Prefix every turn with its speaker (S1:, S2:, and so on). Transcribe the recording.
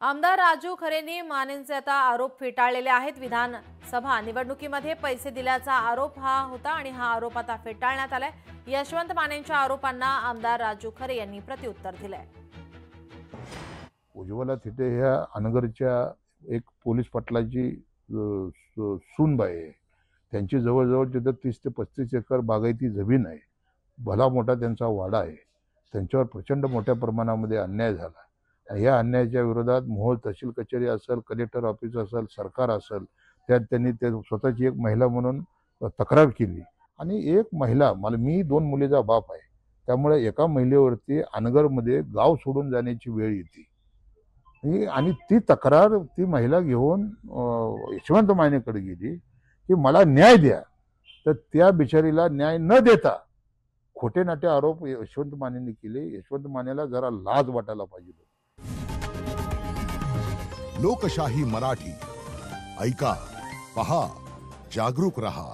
S1: आमदार राजू खरेंनी मानेंचे आता आरोप फेटाळलेले आहेत। विधानसभा निवडणुकीमध्ये पैसे दिल्याचा आरोप हा होता आणि हा आरोप आता फेटाळण्यात आलाय। यशवंत मानेंच्या आरोपांना आमदार राजू खरे यांनी प्रत्युत्तर दिलंय।
S2: उज्ज्वला थिटे ह्या अनगरच्या एक पोलीस पाटलाची सूनबाई आहे। त्यांची जवळजवळ तिथे 30 ते 35 एकर बागायती जमीन आहे। भला मोठा त्यांचा वाडा आहे। त्यांच्यावर प्रचंड मोठ्या प्रमाणामध्ये अन्याय झाला। या अन्यायाच्या विरोधात मोहोळ तहसील कचेरी असेल, कलेक्टर ऑफिस असेल, सरकार असेल, त्यात त्यांनी स्वतःची एक महिला म्हणून तक्रार केली। आणि एक महिला, मी 2 मुलीचा बाप आहे, त्यामुळे एका महिलेवरती अनगरमध्ये गाव सोडून जाण्याची वेळ येते। आणि ती तक्रार ती महिला घेऊन यशवंत मानेकडे गेली की मला न्याय द्या। तर त्या बिचारीला न्याय न देता खोटे नाटे आरोप यशवंत मानेंनी केले। यशवंत मानेला जरा लाज वाटायला पाहिजे।
S3: लोकशाही मराठी ऐका, पहा, जागरूक रहा।